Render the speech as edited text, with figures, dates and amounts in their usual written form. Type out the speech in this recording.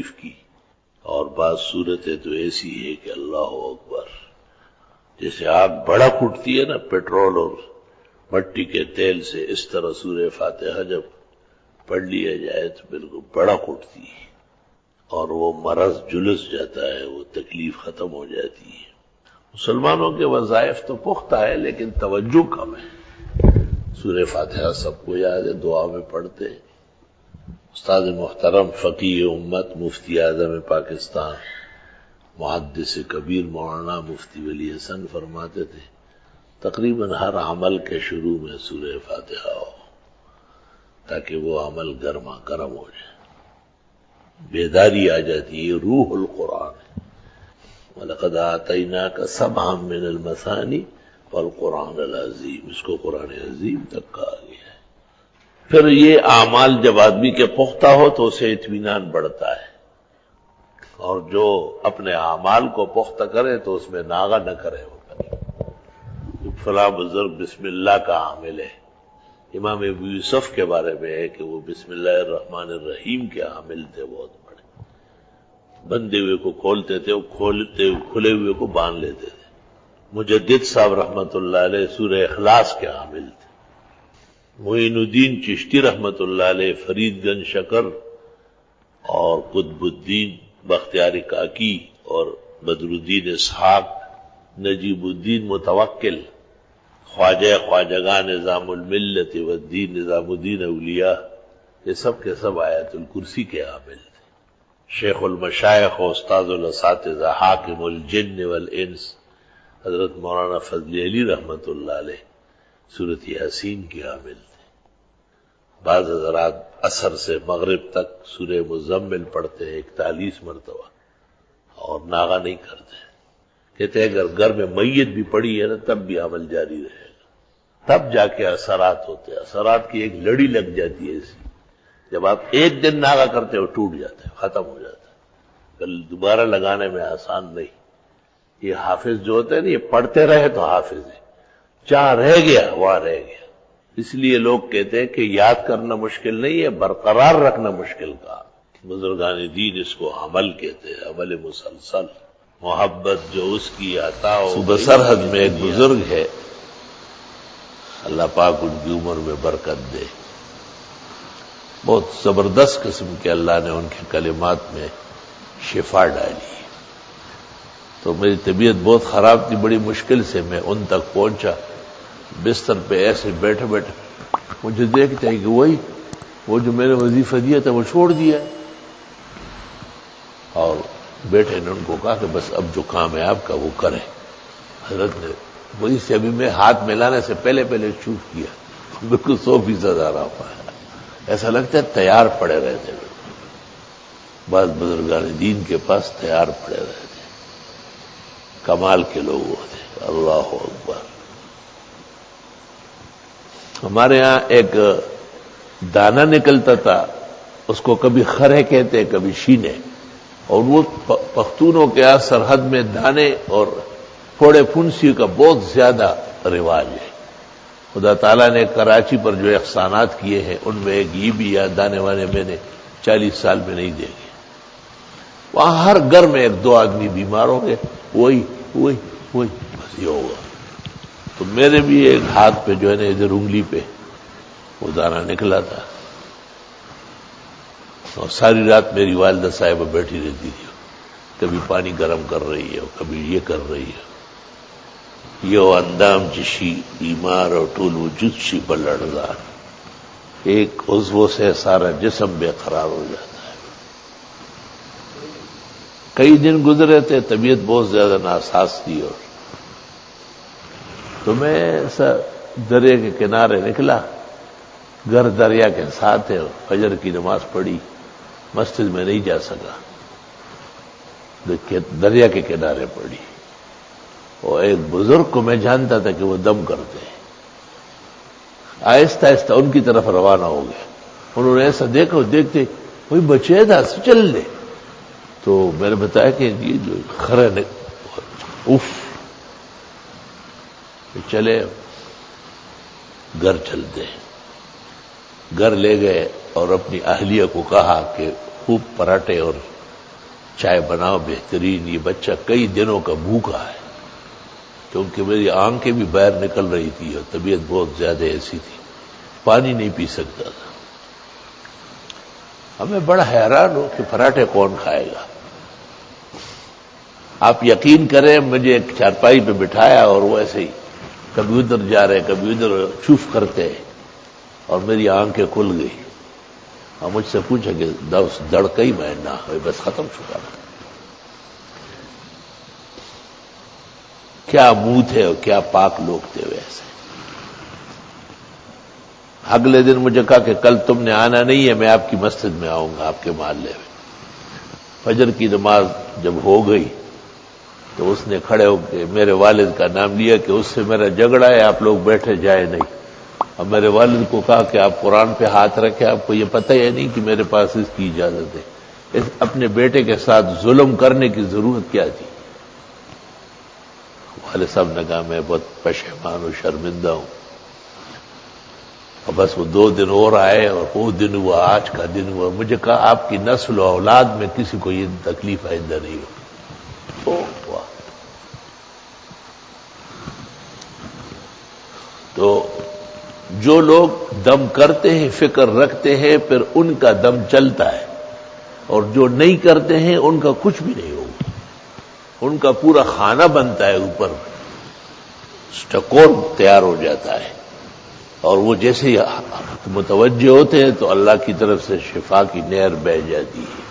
تشریف کی، اور بعض صورتیں تو ایسی ہے کہ اللہ اکبر، جیسے آگ بھڑک اٹھتی ہے نا پیٹرول اور مٹی کے تیل سے، اس طرح سورہ فاتحہ جب پڑھ لیا جائے تو بالکل بھڑک اٹھتی ہے، اور وہ مرض جلس جاتا ہے، وہ تکلیف ختم ہو جاتی ہے۔ مسلمانوں کے وظائف تو پختہ ہے لیکن توجہ کم ہے۔ سورہ فاتحہ سب کو یاد ہے، دعا میں پڑھتے ہیں۔ استاد محترم فقیہ امت مفتی اعظم پاکستان محدث کبیر مولانا مفتی ولی حسن فرماتے تھے تقریباً ہر عمل کے شروع میں سورہ فاتحہ ہو تاکہ وہ عمل گرما گرم ہو جائے، بیداری آ جاتی ہے۔ روح القرآن ہے۔ وَلَقَدْ آتَيْنَاكَ سَبْعًا مِّنَ الْمَثَانِي وَالْقُرْآنَ الْعَظِيمِ، اس کو قرآن عظیم تک کہا گیا ہے۔ پھر یہ اعمال جب آدمی کے پختہ ہو تو اسے اطمینان بڑھتا ہے، اور جو اپنے اعمال کو پختہ کرے تو اس میں ناغہ نہ کرے، وہ کرے۔ فلاں بزرگ بسم اللہ کا عامل ہے، امام ابو یوسف کے بارے میں ہے کہ وہ بسم اللہ الرحمن الرحیم کے عامل تھے، بہت بڑے، بندے ہوئے کو کھولتے تھے، کھلے ہوئے کو باندھ لیتے تھے۔ مجدد صاحب رحمت اللہ علیہ سورہ اخلاص کے عامل تھے۔ معین الدین چشتی رحمت اللہ علیہ فرید گنج شکر اور قطب الدین بختیار کاکی اور بدر الدین اسحاق نجیب الدین متوکل خواجہ خواجگاں نظام الملت والدین نظام الدین اولیاء، یہ سب کے سب آیت الکرسی کے عامل تھے۔ شیخ المشائخ و استاذ الاساتذہ حاکم الجن والانس حضرت مولانا فضل علی رحمت اللہ علیہ سورۃ یاسین کے عامل تھے۔ بعض حضرات عصر سے مغرب تک سورہ مزمل پڑھتے ہیں 41 مرتبہ اور ناغہ نہیں کرتے، کہتے ہیں اگر گھر میں میت بھی پڑی ہے نا تب بھی عمل جاری رہے گا، تب جا کے اثرات ہوتے ہیں۔ اثرات کی ایک لڑی لگ جاتی ہے ایسی، جب آپ ایک دن ناغہ کرتے ہو ٹوٹ جاتا ہے، ختم ہو جاتا ہے، کل دوبارہ لگانے میں آسان نہیں۔ یہ حافظ جو ہوتے ہیں نا، یہ پڑھتے رہے تو حافظ ہے، جہاں رہ گیا وہاں رہ گیا۔ اس لیے لوگ کہتے ہیں کہ یاد کرنا مشکل نہیں ہے، برقرار رکھنا مشکل کا۔ بزرگان دین اس کو عمل کہتے ہیں، عمل مسلسل، محبت جو اس کی عطا ہو۔ صوبہ سرحد میں ایک بزرگ ہے، اللہ پاک ان کی عمر میں برکت دے، بہت زبردست قسم کے اللہ نے ان کے کلمات میں شفا ڈالی۔ تو میری طبیعت بہت خراب تھی، بڑی مشکل سے میں ان تک پہنچا، بستر پہ ایسے بیٹھے بیٹھے مجھے دیکھتے ہیں کہ وہ جو میں نے وظیفہ دیا تھا وہ چھوڑ دیا ہے، اور بیٹے نے ان کو کہا کہ بس اب جو کام ہے آپ کا وہ کریں۔ حضرت نے وہی سے ابھی میں ہاتھ ملانے سے پہلے چوٹ کیا، بالکل 100% آرام پایا، ایسا لگتا ہے تیار پڑے رہتے۔ بعض بزرگان دین کے پاس تیار پڑے رہتے، کمال کے لوگ ہوتے۔ اللہ اکبر۔ ہمارے ہاں ایک دانہ نکلتا تھا، اس کو کبھی خرے کہتے کبھی شینے، اور وہ پختونوں کے ہاں سرحد میں دانے اور پھوڑے پھنسی کا بہت زیادہ رواج ہے۔ خدا تعالیٰ نے کراچی پر جو احسانات کیے ہیں ان میں ایک یہ بھی یاد دانے وانے میں نے 40 سال میں نہیں دیکھے۔ وہاں ہر گھر میں 1-2 آدمی بیمار ہو گئے، وہی بس یہ ہوگا۔ تو میرے بھی ایک ہاتھ پہ جو ہے نا ادھر انگلی پہ وہ دانہ نکلا تھا، اور ساری رات میری والدہ صاحبہ بیٹھی رہتی تھی، کبھی پانی گرم کر رہی ہے کبھی یہ کر رہی ہے۔ یہ اندام چشی بیمار اور ٹول وجود شی پر لڑزار، ایک عضو سے سارا جسم بے قرار ہو جاتا ہے۔ کئی دن گزرے تھے، طبیعت بہت زیادہ ناساز تھی، اور تو میں ایسا دریا کے کنارے نکلا، گھر دریا کے ساتھ ہے، فجر کی نماز پڑھی، مسجد میں نہیں جا سکا، دریا کے کنارے پڑھی، اور ایک بزرگ کو میں جانتا تھا کہ وہ دم کرتے ہیں، آہستہ آہستہ ان کی طرف روانہ ہو گیا۔ انہوں نے ایسا دیکھا، دیکھتے وہی بچے تھا چل دے، تو میں نے بتایا کہ یہ جو خرے نے اف چلے، گھر چلتے ہیں۔ گھر لے گئے اور اپنی اہلیہ کو کہا کہ خوب پراٹھے اور چائے بناؤ بہترین، یہ بچہ کئی دنوں کا بھوکا ہے، کیونکہ میری آنکھیں بھی باہر نکل رہی تھی اور طبیعت بہت زیادہ ایسی تھی، پانی نہیں پی سکتا تھا۔ ہمیں بڑا حیران ہو کہ پراٹھے کون کھائے گا۔ آپ یقین کریں مجھے ایک چارپائی پہ بٹھایا اور وہ ایسے ہی کبھی ادھر جا رہے کبھی ادھر چوف کرتے، اور میری آنکھیں کھل گئی اور مجھ سے پوچھا کہ دڑکئی میں نہ ہوئی، بس ختم چکا۔ کیا منہ تھے اور کیا پاک لوگ تھے ویسے۔ اگلے دن مجھے کہا کہ کل تم نے آنا نہیں ہے، میں آپ کی مسجد میں آؤں گا، آپ کے محلے میں۔ فجر کی نماز جب ہو گئی تو اس نے کھڑے ہو کے میرے والد کا نام لیا کہ اس سے میرا جھگڑا ہے، آپ لوگ بیٹھے جائے نہیں۔ اور میرے والد کو کہا کہ آپ قرآن پہ ہاتھ رکھیں، آپ کو یہ پتہ ہی نہیں کہ میرے پاس اس کی اجازت ہے۔ اپنے بیٹے کے ساتھ ظلم کرنے کی ضرورت کیا تھی؟ والد صاحب نے کہا میں بہت پشیمان و شرمندہ ہوں، اور بس وہ 2 دن اور آئے اور وہ دن ہوا، آج کا دن ہوا۔ مجھے کہا آپ کی نسل و اولاد میں کسی کو یہ تکلیف آئندہ نہیں ہوگی۔ تو جو لوگ دم کرتے ہیں، فکر رکھتے ہیں، پھر ان کا دم چلتا ہے، اور جو نہیں کرتے ہیں ان کا کچھ بھی نہیں ہوگا۔ ان کا پورا کھانا بنتا ہے، اوپر سٹکور تیار ہو جاتا ہے، اور وہ جیسے ہی متوجہ ہوتے ہیں تو اللہ کی طرف سے شفا کی نہر بہہ جاتی ہے۔